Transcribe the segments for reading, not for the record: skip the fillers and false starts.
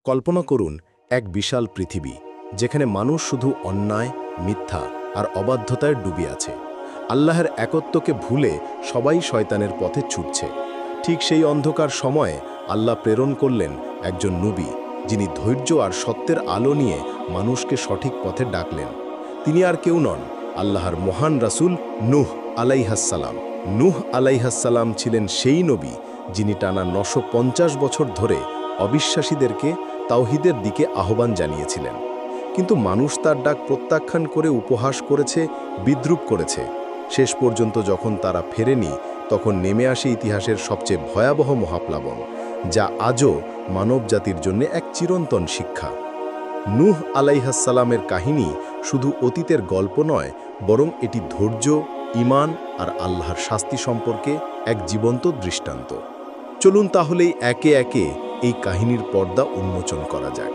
কল্পনা করুন এক বিশাল পৃথিবী যেখানে মানুষ শুধু অন্যায়, মিথ্যা আর অবাধ্যতায় ডুবে আছে। আল্লাহর একত্বকে ভুলে সবাই শয়তানের পথে ছুটছে। ঠিক সেই অন্ধকার সময়ে আল্লাহ প্রেরণ করলেন একজন নবী, যিনি ধৈর্য আর সত্যের আলো নিয়ে মানুষকে সঠিক পথে ডাকলেন। তিনি আর কেউ নন, আল্লাহর মহান রাসূল নূহ আলাইহাসসালাম। নূহ আলাইহাসসালাম ছিলেন সেই নবী যিনি টানা 950 বছর ধরে অবিশ্বাসীদেরকে তাওহীদের দিকে আহ্বান জানিয়েছিলেন। কিন্তু মানুষ তার ডাক প্রত্যাখ্যান করে উপহাস করেছে, বিদ্রূপ করেছে। শেষ পর্যন্ত যখন তারা ফেরেনি, তখন নেমে আসে ইতিহাসের সবচেয়ে ভয়াবহ মহাপ্লাবন, যা আজও মানবজাতির জন্য এক চিরন্তন শিক্ষা। নূহ আলাইহাসসালামের কাহিনী শুধু অতীতের গল্প নয়, বরং এটি ধৈর্য, ঈমান আর আল্লাহর শাস্তি সম্পর্কে এক জীবন্ত দৃষ্টান্ত। চলুন তাহলেই একে একে এই কাহিনীর পর্দা উন্মোচন করা যাক।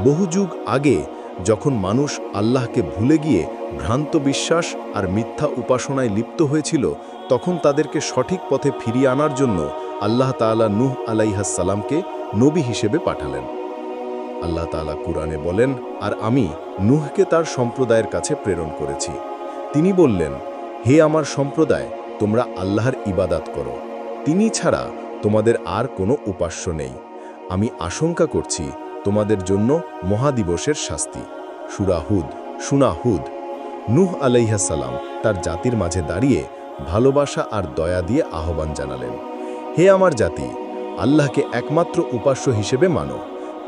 বহু যুগ আগে যখন মানুষ আল্লাহকে ভুলে গিয়ে ভ্রান্ত বিশ্বাস আর মিথ্যা উপাসনায় লিপ্ত হয়েছিল, তখন তাদেরকে সঠিক পথে ফিরিয়ে আনার জন্য আল্লাহ তাআলা নূহ আলাইহাসসালামকে নবী হিসেবে পাঠালেন। আল্লাহ তাআলা কুরআনে বলেন, আর আমি নূহকে তার সম্প্রদায়ের কাছে প্রেরণ করেছি। তিনি বললেন, হে আমার সম্প্রদায়, তোমরা আল্লাহর ইবাদত করো, তিনি ছাড়া তোমাদের আর কোনো উপাস্য নেই। আমি আশঙ্কা করছি তোমাদের জন্য মহাদিবসের শাস্তি। সূরা হুদ। শুনা হুদ। নূহ আলাইহাসসালাম তার জাতির মাঝে দাঁড়িয়ে ভালোবাসা আর দয়া দিয়ে আহ্বান জানালেন, হে আমার জাতি, আল্লাহকে একমাত্র উপাস্য হিসেবে মানো,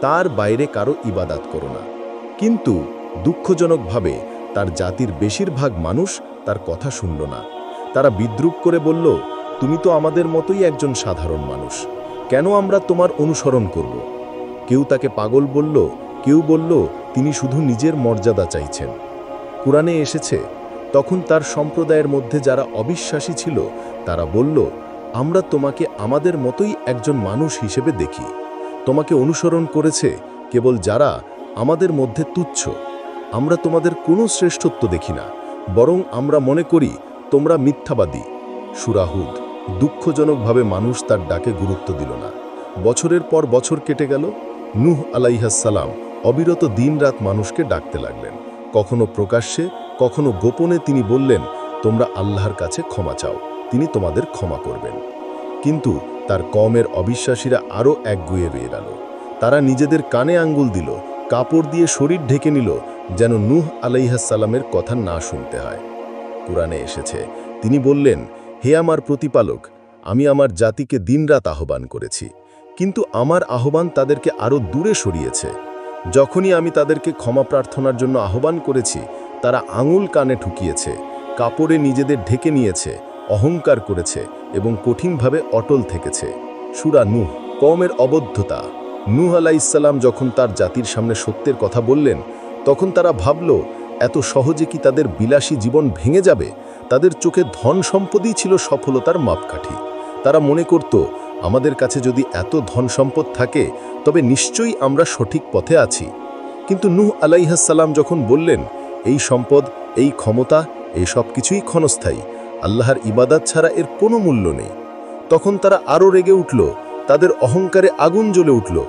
তার বাইরে কারো ইবাদত করো না। কিন্তু দুঃখজনকভাবে তার জাতির বেশিরভাগ মানুষ তার কথা শুনল না। তারা বিদ্রূপ করে বলল, তুমি তো আমাদের মতোই একজন সাধারণ মানুষ, কেন আমরা তোমার অনুসরণ করব? কেউ তাকে পাগল বলল, কেউ বলল তিনি শুধু নিজের মর্যাদা চাইছেন। কুরআনে এসেছে, তখন তার সম্প্রদায়ের মধ্যে যারা অবিশ্বাসী ছিল তারা বলল, আমরা তোমাকে আমাদের মতোই একজন মানুষ হিসেবে দেখি। তোমাকে অনুসরণ করেছে কেবল যারা আমাদের মধ্যে তুচ্ছ। আমরা তোমাদের কোনো শ্রেষ্ঠত্ব দেখি না, বরং আমরা মনে করি তোমরা মিথ্যাবাদী। সূরা হুদ। দুঃখজনকভাবে মানুষ তার ডাকে গুরুত্ব দিল না। বছরের পর বছর কেটে গেল। নূহ আলাইহাসসালাম অবিরত দিনরাত মানুষকে ডাকতে লাগলেন। কখনো প্রকাশ্যে, কখনো গোপনে তিনি বললেন, তোমরা আল্লাহর কাছে ক্ষমা চাও, তিনি তোমাদের ক্ষমা করবেন। কিন্তু তার কওমের অবিশ্বাসীরা আরও একগুঁয়ে রয়ে গেল। তারা নিজেদের কানে আঙ্গুল দিল, কাপড় দিয়ে শরীর ঢেকে নিল, যেন নূহ আলাইহাসসালামের কথা না শুনতে হয়। কুরআনে এসেছে, তিনি বললেন, হে আমার প্রতিপালক, আমি আমার জাতিকে দিনরাত আহ্বান করেছি, কিন্তু আমার আহ্বান তাদেরকে আরও দূরে সরিয়েছে। যখনই আমি তাদেরকে ক্ষমা প্রার্থনার জন্য আহ্বান করেছি, তারা আঙুল কানে ঠুকিয়েছে, কাপড়ে নিজেদের ঢেকে নিয়েছে, অহংকার করেছে এবং কঠিনভাবে অটল থেকেছে। সূরা নূহ। কওমের অবদ্ধতা। নূহ আলাইহিসসালাম যখন তার জাতির সামনে সত্যের কথা বললেন, তখন তারা ভাবল, এত সহজে কি তাদের বিলাসী জীবন ভেঙে যাবে? তাদের চোখে ধন সম্পদই ছিল সফলতার মাপকাঠি। তারা মনে করত, আমাদের কাছে যদি এত ধন সম্পদ থাকে, তবে নিশ্চয়ই আমরা সঠিক পথে আছি। কিন্তু নূহ আলাইহিসসালাম যখন বললেন, এই সম্পদ, এই ক্ষমতা, এই সব কিছুই ক্ষণস্থায়ী, আল্লাহর ইবাদত ছাড়া এর কোনো মূল্য নেই, তখন তারা আরও রেগে উঠল। তাদের অহংকারে আগুন জ্বলে উঠল।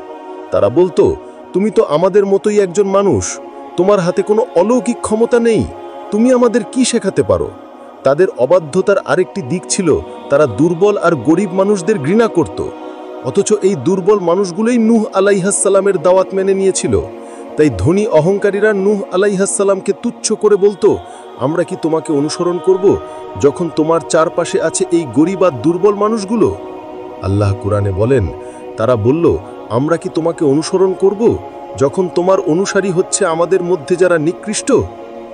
তারা বলতো, তুমি তো আমাদের মতোই একজন মানুষ, তোমার হাতে কোনো অলৌকিক ক্ষমতা নেই, তুমি আমাদের কি শেখাতে পারো? তাদের অবাধ্যতার আরেকটি দিক ছিল, তারা দুর্বল আর গরিব মানুষদের ঘৃণা করত। অথচ এই দুর্বল মানুষগুলোই নূহ আলাইহিসসালামের দাওয়াত মেনে নিয়েছিল। তাই ধনী অহংকারীরা নূহ আলাইহিসসালামকে তুচ্ছ করে বলতো, আমরা কি তোমাকে অনুসরণ করব যখন তোমার চারপাশে আছে এই গরিব আর দুর্বল মানুষগুলো? আল্লাহ কুরআনে বলেন, তারা বলল, আমরা কি তোমাকে অনুসরণ করব যখন তোমার অনুসারী হচ্ছে আমাদের মধ্যে যারা নিকৃষ্ট?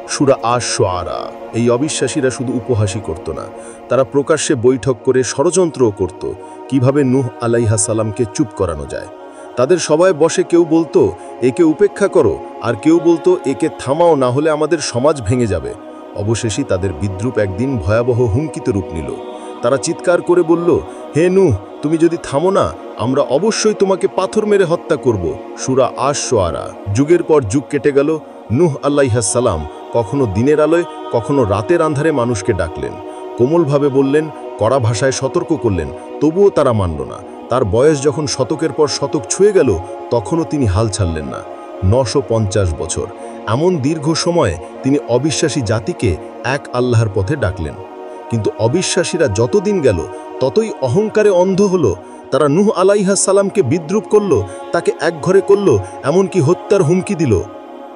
সূরা আশ-শুআরা। এই অবিশ্বাসীরা শুধু উপহাসই করত না, তারা প্রকাশ্যে বৈঠক করে ষড়যন্ত্রও করত, কিভাবে নূহ আলাইহিসসালামকে চুপ করানো যায়। তাদের সবাই বসে কেউ বলতো, একে উপেক্ষা করো, আর কেউ বলতো, একে থামাও, না হলে আমাদের সমাজ ভেঙে যাবে। অবশেষে তাদের বিদ্রূপ একদিন ভয়াবহ হুমকিতে রূপ নিল। তারা চিৎকার করে বলল, হে নূহ, তুমি যদি থামো না, আমরা অবশ্যই তোমাকে পাথর মেরে হত্যা করব। সূরা আশ-শুআরা। যুগের পর যুগ কেটে গেল। নূহ আলাইহিসসালাম কখনো দিনের আলোয়, কখনো রাতের আন্ধারে মানুষকে ডাকলেন, কোমলভাবে বললেন, কড়া ভাষায় সতর্ক করলেন, তবুও তারা মানল না। তার বয়স যখন শতকের পর শতক ছুঁয়ে গেল তখনও তিনি হাল ছাড়লেন না। 950 বছর এমন দীর্ঘ সময়ে তিনি অবিশ্বাসী জাতিকে এক আল্লাহর পথে ডাকলেন। কিন্তু অবিশ্বাসীরা যতদিন গেল ততই অহংকারে অন্ধ হলো। তারা নূহ আলাইহিস সালামকে বিদ্রূপ করল, তাকে একঘরে করল, এমনকি হত্যার হুমকি দিল।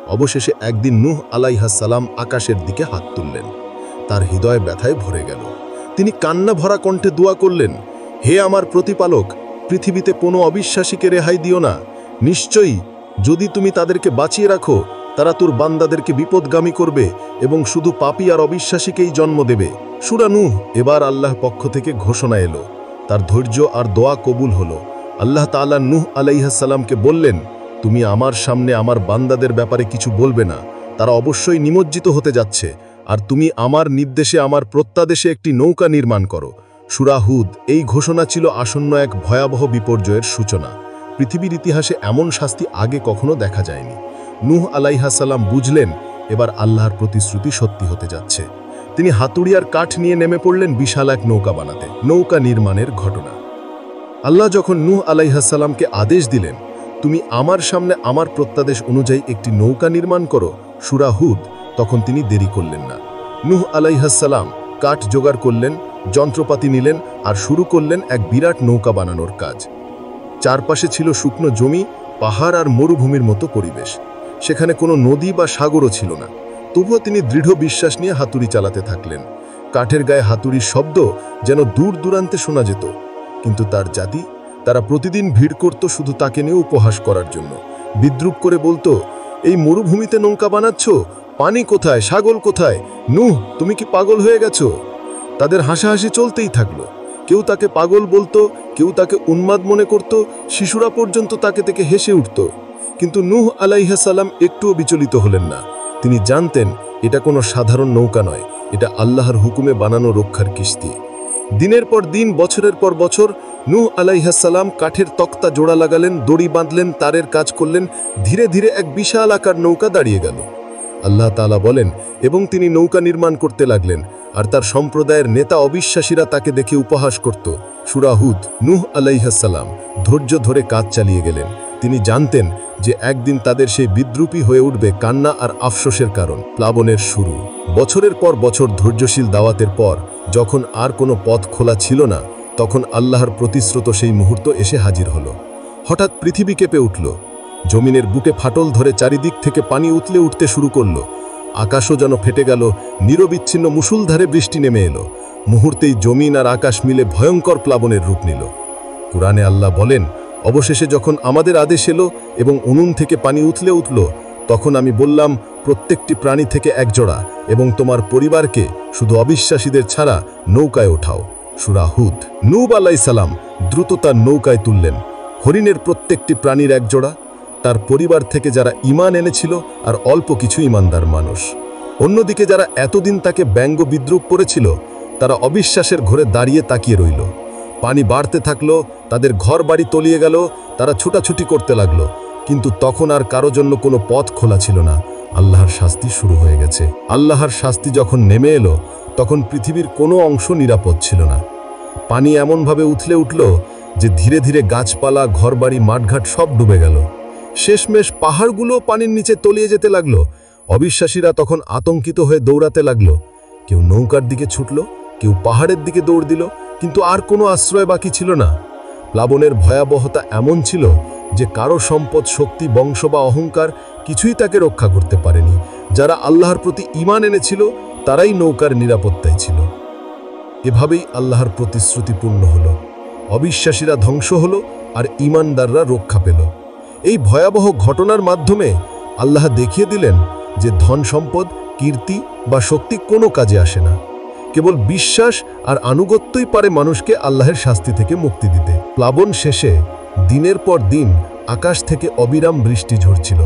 অবশেষে একদিন নূহ আলাইহিস সালাম আকাশের দিকে হাত তুললেন। তার হৃদয় ব্যথায় ভরে গেল। তিনি কান্না ভরা কণ্ঠে দোয়া করলেন, হে আমার প্রতিপালক, পৃথিবীতে কোনো অবিশ্বাসীকে রেহাই দিও না। নিশ্চয়ই যদি তুমি তাদেরকে বাঁচিয়ে রাখো, তারা তোর বান্দাদেরকে বিপদগামী করবে এবং শুধু পাপী আর অবিশ্বাসীকেই জন্ম দেবে। সূরা নূহ। এবার আল্লাহর পক্ষ থেকে ঘোষণা এলো। তার ধৈর্য আর দোয়া কবুল হলো। আল্লাহ তাআলা নূহ আলাইহিস সালামকে বললেন, তুমি আমার সামনে আমার বান্দাদের ব্যাপারে কিছু বলবে না, তারা অবশ্যই নিমজ্জিত হতে যাচ্ছে, আর তুমি আমার নির্দেশে আমার প্রত্যাদেশে একটি নৌকা নির্মাণ করো। সূরা হুদ। এই ঘোষণা ছিল আসন্ন এক ভয়াবহ বিপর্যয়ের সূচনা। পৃথিবীর ইতিহাসে এমন শাস্তি আগে কখনো দেখা যায়নি। নূহ আলাইহিস সালাম বুঝলেন এবার আল্লাহর প্রতিশ্রুতি সত্যি হতে যাচ্ছে। তিনি হাতুড়ি আর কাঠ নিয়ে নেমে পড়লেন বিশাল এক নৌকা বানাতে। নৌকা নির্মাণের ঘটনা। আল্লাহ যখন নূহ আলাইহিস সালামকে আদেশ দিলেন, তুমি আমার সামনে আমার প্রত্যাদেশ অনুযায়ী একটি নৌকা নির্মাণ করো, সূরা হুদ, তখন তিনি দেরি করলেন না। নূহ আলাইহিস সালাম কাঠ জোগাড় করলেন, যন্ত্রপাতি নিলেন আর শুরু করলেন এক বিরাট নৌকা বানানোর কাজ। চারপাশে ছিল শুকনো জমি, পাহাড় আর মরুভূমির মতো পরিবেশ। সেখানে কোনো নদী বা সাগরও ছিল না। তবুও তিনি দৃঢ় বিশ্বাস নিয়ে হাতুড়ি চালাতে থাকলেন। কাঠের গায়ে হাতুড়ির শব্দ যেন দূর দূরান্তে শোনা যেত। কিন্তু তার জাতি, তারা প্রতিদিন ভিড় করত শুধু তাকে নিয়ে উপহাস করার জন্য। বিদ্রূপ করে বলতো, এই মরুভূমিতে নৌকা বানাচ্ছ, পানি কোথায়, সাগর কোথায়? নূহ, তুমি কি পাগল হয়ে গেছো? তাদের হাসাহাসি চলতেই থাকলো। কেউ তাকে পাগল বলতো, কেউ তাকে উন্মাদ মনে করত, শিশুরা পর্যন্ত তাকে থেকে হেসে উঠত। কিন্তু নূহ আলাইহিস সালাম একটুও বিচলিত হলেন না। তিনি জানতেন এটা কোনো সাধারণ নৌকা নয়, এটা আল্লাহর হুকুমে বানানো রক্ষার কিস্তি। দিনের পর দিন, বছরের পর বছর নূহ আলাইহিস সালাম কাঠের তক্তা জোড়া লাগালেন, দড়ি বাঁধলেন, তারের কাজ করলেন। ধীরে ধীরে এক বিশাল আকার নৌকা দাঁড়িয়ে গেল। আল্লাহ তাআলা বলেন, এবং তিনি নৌকা নির্মাণ করতে লাগলেন, আর তার সম্প্রদায়ের নেতা অবিশ্বাসীরা তাকে দেখে উপহাস করত। সূরা হুদ। নূহ আলাইহিস সালাম ধৈর্য ধরে কাজ চালিয়ে গেলেন। তিনি জানতেন যে একদিন তাদের সেই বিদ্রূপী হয়ে উঠবে কান্না আর আফসোসের কারণ। প্লাবনের শুরু। বছরের পর বছর ধৈর্যশীল দাওয়াতের পর যখন আর কোনো পথ খোলা ছিল না, তখন আল্লাহর প্রতিশ্রুত সেই মুহূর্ত এসে হাজির হলো। হঠাৎ পৃথিবী কেঁপে উঠল। জমিনের বুকে ফাটল ধরে চারিদিক থেকে পানি উতলে উঠতে শুরু করল। আকাশও যেন ফেটে গেল। নিরবিচ্ছিন্ন মুষলধারে বৃষ্টি নেমে এলো। মুহূর্তেই জমিন আর আকাশ মিলে ভয়ঙ্কর প্লাবনের রূপ নিল। কুরআনে আল্লাহ বলেন, অবশেষে যখন আমাদের আদেশ এলো এবং উনুন থেকে পানি উতলে উঠল, তখন আমি বললাম, প্রত্যেকটি প্রাণী থেকে একজোড়া এবং তোমার পরিবারকে শুধু অবিশ্বাসীদের ছাড়া নৌকায় ওঠাও। সূরা হুদ। নূহ আলাইহিস সালাম দ্রুত তার নৌকায় তুললেন। হরিণের প্রত্যেকটি প্রাণীর একজোড়া, তার পরিবার থেকে যারা ঈমান এনেছিল আর অল্প কিছু ঈমানদার মানুষ। অন্যদিকে যারা এতদিন তাকে ব্যঙ্গ বিদ্রূপ করেছিল, তারা অবিশ্বাসের ঘরে দাঁড়িয়ে তাকিয়ে রইল। পানি বাড়তে থাকলো, তাদের ঘর বাড়ি তলিয়ে গেল, তারা ছুটাছুটি করতে লাগলো। কিন্তু তখন আর কারো জন্য কোনো পথ খোলা ছিল না। আল্লাহর শাস্তি শুরু হয়ে গেছে। আল্লাহর শাস্তি যখন নেমে এলো, তখন পৃথিবীর কোনো অংশ নিরাপদ ছিল না। পানি এমনভাবে উথলে উঠল যে ধীরে ধীরে গাছপালা, ঘরবাড়ি, মাঠঘাট সব ডুবে গেল। শেষমেশ পাহাড়গুলো পানির নিচে তলিয়ে যেতে লাগলো। অবিশ্বাসীরা তখন আতঙ্কিত হয়ে দৌড়াতে লাগলো। কেউ নৌকার দিকে ছুটল, কেউ পাহাড়ের দিকে দৌড় দিল, কিন্তু আর কোনো আশ্রয় বাকি ছিল না। প্লাবনের ভয়াবহতা এমন ছিল যে কারো সম্পদ, শক্তি, বংশ বা অহংকার কিছুই তাকে রক্ষা করতে পারেনি। যারা আল্লাহর প্রতি ঈমান এনেছিল তারাই নৌকার নিরাপত্তায় ছিল। এভাবেই আল্লাহর প্রতিশ্রুতি পূর্ণ হলো। অবিশ্বাসীরা ধ্বংস হলো আর ঈমানদাররা রক্ষা পেল। এই ভয়াবহ ঘটনার মাধ্যমে আল্লাহ দেখিয়ে দিলেন যে ধন সম্পদ, কীর্তি বা শক্তি কোনো কাজে আসে না। কেবল বিশ্বাস আর আনুগত্যই পারে মানুষকে আল্লাহর শাস্তি থেকে মুক্তি দিতে। প্লাবন শেষে দিনের পর দিন আকাশ থেকে অবিরাম বৃষ্টি ঝরছিল,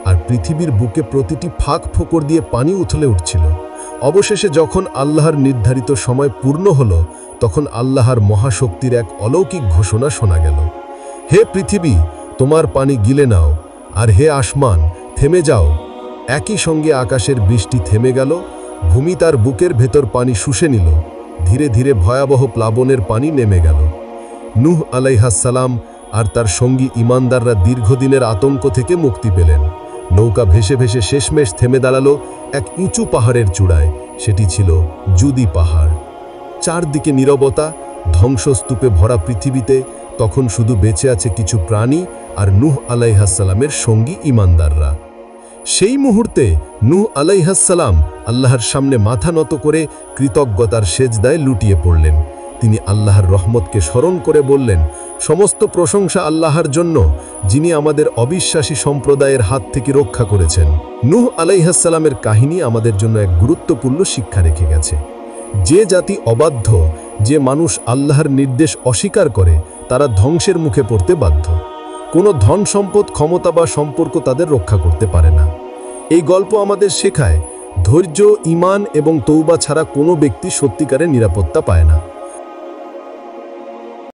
আর পৃথিবীর বুকে প্রতিটি ফাঁক ফোকর দিয়ে পানি উথলে উঠছিল। অবশেষে যখন আল্লাহর নির্ধারিত সময় পূর্ণ হলো, তখন আল্লাহর মহাশক্তির এক অলৌকিক ঘোষণা শোনা গেল। হে পৃথিবী, তোমার পানি গিলে নাও, আর হে আসমান, থেমে যাও। একই সঙ্গে আকাশের বৃষ্টি থেমে গেল। ভূমি তার বুকের ভেতর পানি শুষে নিল। ধীরে ধীরে ভয়াবহ প্লাবনের পানি নেমে গেল। নূহ আলাইহাসসালাম আর তার সঙ্গী ঈমানদাররা দীর্ঘদিনের আতঙ্ক থেকে মুক্তি পেলেন। নৌকা ভেসে ভেসে শেষমেশ থেমে দাঁড়ালো এক উঁচু পাহাড়ের চূড়ায়। সেটি ছিল জুদি পাহাড়। চারদিকে নীরবতা, ধ্বংসস্তূপে ভরা পৃথিবীতে তখন শুধু বেঁচে আছে কিছু প্রাণী আর নূহ আলাইহাসসালামের সঙ্গী ঈমানদাররা। সেই মুহূর্তে নূহ আলাইহাসসালাম আল্লাহর সামনে মাথা নত করে কৃতজ্ঞতার সেজদায় লুটিয়ে পড়লেন। তিনি আল্লাহর রহমতকে স্মরণ করে বললেন, সমস্ত প্রশংসা আল্লাহর জন্য, যিনি আমাদের অবিশ্বাসী সম্প্রদায়ের হাত থেকে রক্ষা করেছেন। নূহ আলাইহাসসালামের কাহিনী আমাদের জন্য এক গুরুত্বপূর্ণ শিক্ষা রেখে গেছে। যে জাতি অবাধ্য, যে মানুষ আল্লাহর নির্দেশ অস্বীকার করে, তারা ধ্বংসের মুখে পড়তে বাধ্য। কোনো ধন সম্পদ, ক্ষমতা বা সম্পর্ক তাদের রক্ষা করতে পারে না। এই গল্প আমাদের শেখায়, ধৈর্য, ঈমান এবং তওবা ছাড়া কোনো ব্যক্তি সত্যিকারের নিরাপত্তা পায় না।